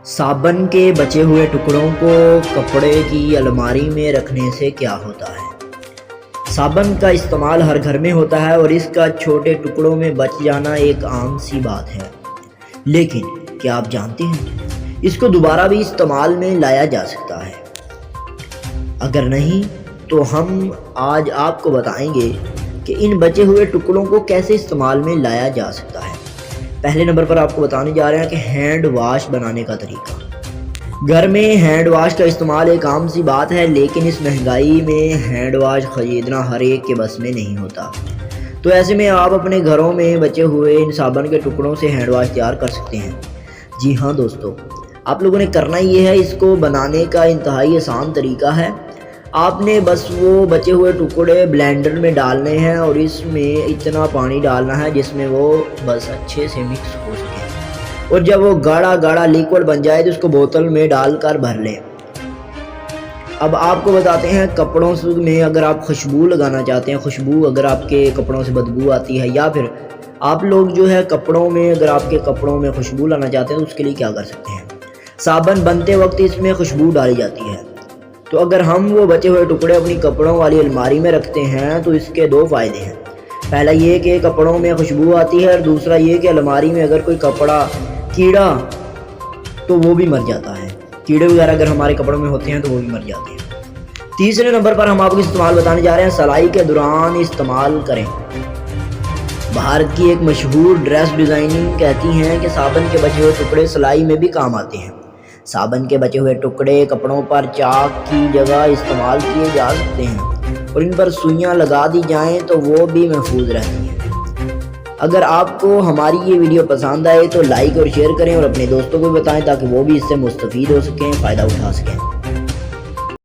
صابن کے بچے ہوئے ٹکڑوں کو کپڑے کی الماری میں رکھنے سے کیا ہوتا ہے؟ صابن کا استعمال ہر گھر میں ہوتا ہے اور اس کا چھوٹے ٹکڑوں میں بچ جانا ایک عام سی بات ہے، لیکن کیا آپ جانتے ہیں اس کو دوبارہ بھی استعمال میں لایا جا سکتا ہے؟ اگر نہیں تو ہم آج آپ کو بتائیں گے کہ ان بچے ہوئے ٹکڑوں کو کیسے استعمال میں لایا جا سکتا ہے۔ پہلے نمبر پر آپ کو بتانے جا رہے ہیں کہ ہینڈ واش بنانے کا طریقہ۔ گھر میں ہینڈ واش کا استعمال ایک عام سی بات ہے، لیکن اس مہنگائی میں ہینڈ واش خریدنا ہر ایک کے بس میں نہیں ہوتا، تو ایسے میں آپ اپنے گھروں میں بچے ہوئے ان صابن کے ٹکڑوں سے ہینڈ واش تیار کر سکتے ہیں۔ جی ہاں دوستو، آپ لوگوں نے کرنا یہ ہے، اس کو بنانے کا انتہائی آسان طریقہ ہے۔ آپ نے بس وہ بچے ہوئے ٹکڑے بلینڈر میں ڈالنے ہیں اور اس میں اتنا پانی ڈالنا ہے جس میں وہ بس اچھے سے مکس ہو سکے، اور جب وہ گاڑھا گاڑھا لیکوڈ بن جائے تو اس کو بوتل میں ڈال کر بھر لیں۔ اب آپ کو بتاتے ہیں کپڑوں میں اگر آپ خوشبو لگانا چاہتے ہیں، خوشبو اگر آپ کے کپڑوں سے بدبو آتی ہے، یا پھر آپ لوگ جو ہے کپڑوں میں اگر آپ کے کپڑوں میں خوشبو لانا چاہتے ہیں تو اس کے لیے کیا کر سکتے ہیں؟ صابن بنتے وقت اس میں خوشبو ڈالی جاتی ہے، تو اگر ہم وہ بچے ہوئے ٹکڑے اپنی کپڑوں والی الماری میں رکھتے ہیں تو اس کے دو فائدے ہیں۔ پہلا یہ کہ کپڑوں میں خوشبو آتی ہے، اور دوسرا یہ کہ الماری میں اگر کوئی کپڑا کیڑا تو وہ بھی مر جاتا ہے۔ کیڑے وغیرہ اگر ہمارے کپڑوں میں ہوتے ہیں تو وہ بھی مر جاتے ہیں۔ تیسرے نمبر پر ہم آپ کو استعمال بتانے جا رہے ہیں، سلائی کے دوران استعمال کریں۔ بھارت کی ایک مشہور ڈریس ڈیزائننگ کہتی ہیں کہ صابن کے بچے ہوئے ٹکڑے سلائی میں بھی کام آتے ہیں۔ صابن کے بچے ہوئے ٹکڑے کپڑوں پر چاک کی جگہ استعمال کیے جا سکتے ہیں، اور ان پر سوئیاں لگا دی جائیں تو وہ بھی محفوظ رہتی ہیں۔ اگر آپ کو ہماری یہ ویڈیو پسند آئے تو لائک اور شیئر کریں، اور اپنے دوستوں کو بھی بتائیں تاکہ وہ بھی اس سے مستفید ہو سکیں، فائدہ اٹھا سکیں۔